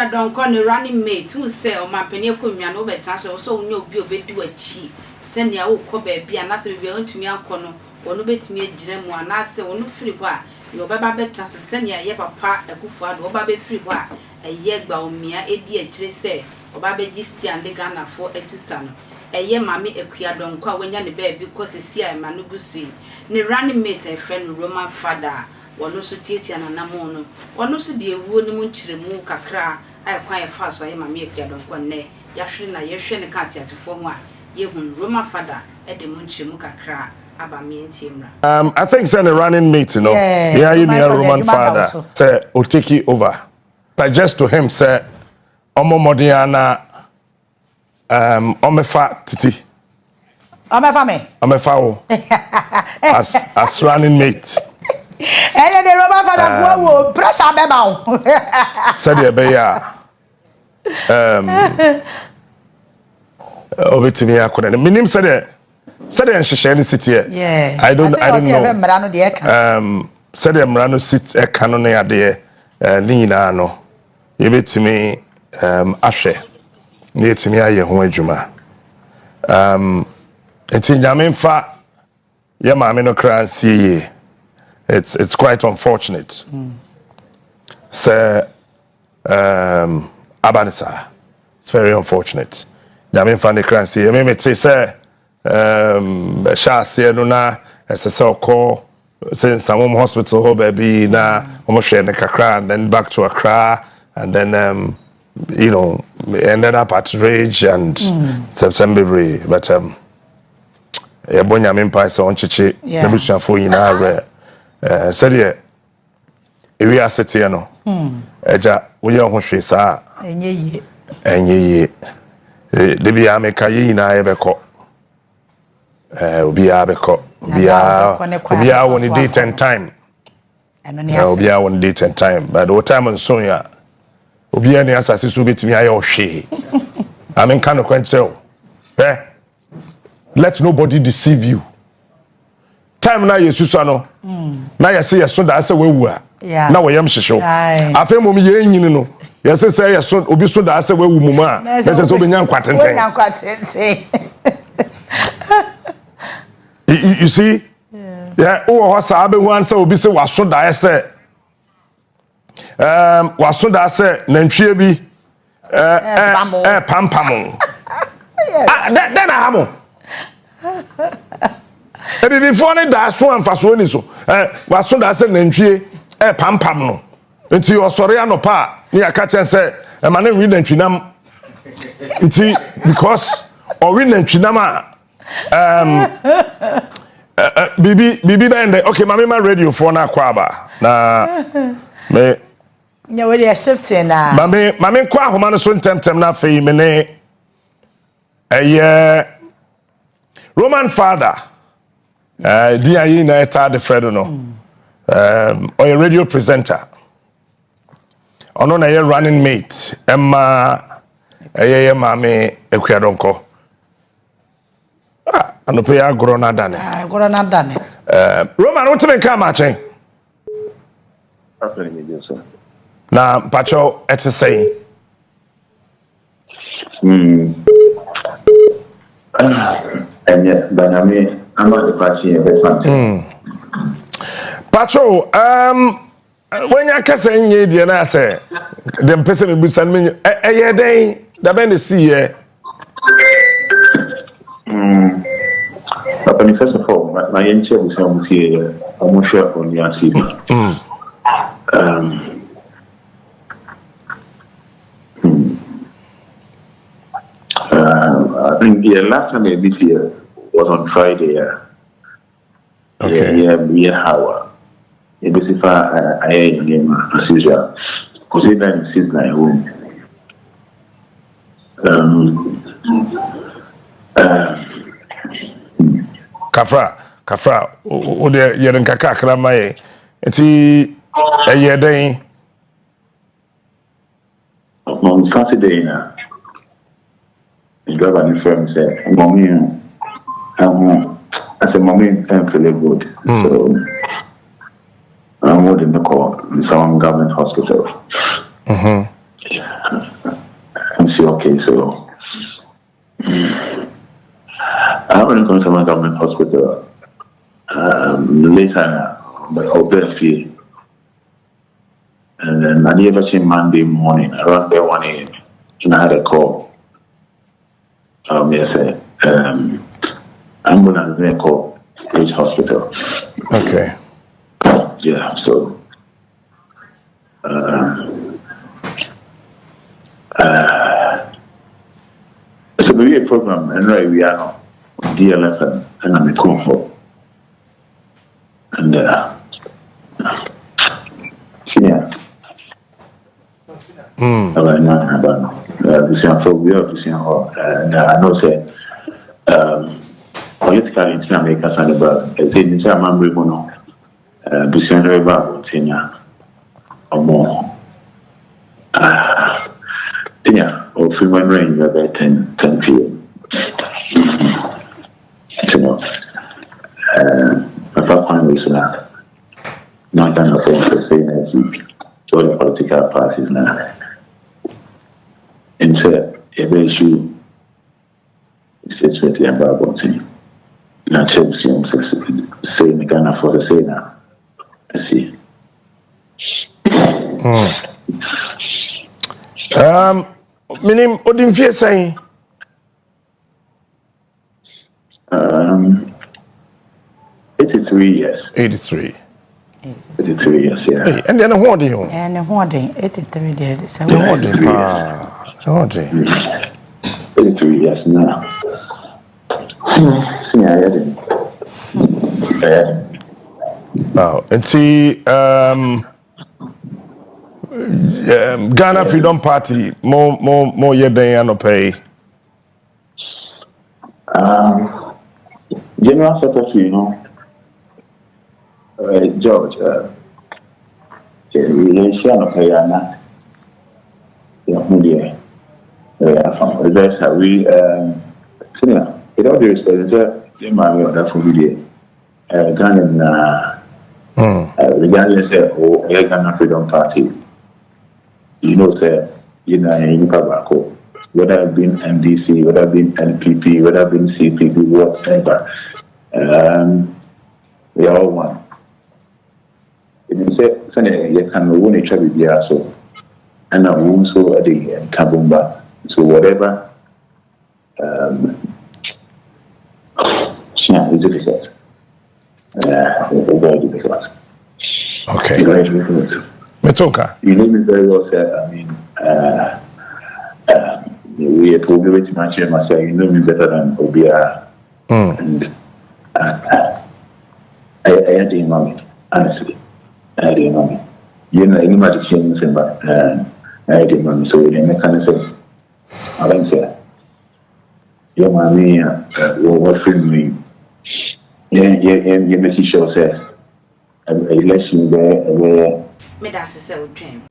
Akua Donkor ne running mate who say o ma pani akonwa no be transfer so onye obi obedu achi se ne wo kọ ba bia na se bia ontumi akọ no onu betumi agire mu ana se onu firi ho a yo baba be transfer se ne ye papa akufu ado oba be firi ho a eye gba omia edi agire se oba be gi stand Ghana for etusa no eye mame Akua Donkor wanya ne ba because si a ma no gusu ne running mate e friend Roman Fada wono so tietia na namo no wono so de ewuo ni mu nkyiremu kakra ai kwan e fa so ye mame Akua Donkor ne ya hwere na ye hwe ne ka tiatefo ho a ye hun Roman Fada e de mu nkyiremu kakra aba me ntiemra. I think it's a running mate, you know. Yeah, you near Roman Fada say o take it over. Suggest to him say omo modiana omefa titi. Omefa me. Omefa o. as running mate. And the Roman Fada go pressure be ba o. Said e be ya. Obetimi akona. Minim said e nhihye city yeah. I don't know. Said e mra no sit e kano na ade ni nyina no. Yebetimi ahwe. Na yetimi aye ho adwuma. Enti nyame mfa ye maame no kra nsie. It's quite unfortunate. So Abanisa. It's very unfortunate. Nyame mfa ne kra nsie. Me te say Shase no na SSL call since some hospital ho baby na almost share the kakra and then back to Accra and then you know ended up at Rage and September but yeah bonya me mpa se onchichi na busuafo nyina re said ye ewi asete no eja wo ye ho hwe saa enye ye de bia me ka ye nyina ye beko Obia beko Obia won date and time Obia won date and time but the time on so ya Obia ni asase so betimi aye ohwe amen kan kwenche let nobody deceive you time na yesusu no na yese yeso da ase wewu a na woyam hyehyo afem ye nyini no yese se yeso obi so da ase wewu mu ma yese so obenya nkwatenten You see? Yeah, oh, sabe one say obi say waso da say waso da say nantwie bi pampam. Then I have e before ne da so amfaso ni so waso da say nantwie pampam no. Nti osore anopa ni aka chen say e ma na wi nantwinam. Nti because or wi nantwinam Bibi bende okay mama radio for na kwaba na me nya we dey shifting na mama kwa ahoma no so ntemtem na fei me ne Roman Fada di ayi na eta de Fredo no or a radio presenter ono na ye running mate emma mama Akua Donkor ano pe agoro na dane Roman what me come achen na pacho ete say anya banami ama de pachi e be fan pacho when ya kasa nye die na say dem pese me busan me eye den da ben see here But first of all, my answer was almost here. I'm sure on your CV. I think the last time this year was on Friday. Okay. Yeah, how? It was if I am as usual. Because even since my home. Kafra o de yeren kaka kra mai enti eyeden on Saturday na the governor firm said mommy as a mommy I'm feeling good so I'm going to call the Sound Government Hospital okay, so I went to my government hospital later, but obviously, and then I never seen Monday morning around there 1 a.m. and I had a call. Yes, ambulance there called Bridge Hospital. Okay. Yeah, so so maybe a program and right we are now DLF and I'm at home for and yeah. And I know say politically in America and about it's in some memorable Busian River Tinya or more. Tinya or Freeman range about 10 p.m. You know, my father was not kind of thing to say next week. All the political parties now. And so, every issue is with the about thing. Now, Chelsea saying the Ghana for the say now. I see. Minim Odin Fie saying 83 years. 83. 83 years, yeah. Hey, and then what do you? And hoarding 83 days. 83 years now. See, I had it. Wow. And see, Ghana Freedom Party, more ye than no pay. General Secretary, you know, George, we share no pay, Anna. Yeah, we, it all is in my way, that's what we did. Ghana, regardless of Ghana Freedom Party, you know, sir, you know, in Kabako, whether it been MDC, whether it been NPP, whether it been CPP, whatever, we are all one. If you say, you can win each other, so, and I won't so at the Kabumba, so whatever, it's difficult. Very difficult. Okay. Very difficult. Metoka. You know me very well, sir. I mean, we are probably waiting much myself. You know me better than Obia. And I had the moment, honestly. I had the moment. You know, any magic change, but I had the moment. So, in the kind of sense, I don't say, your mommy, what friend me. Yeah, Missy Show says, election there, Me that's a cell dream.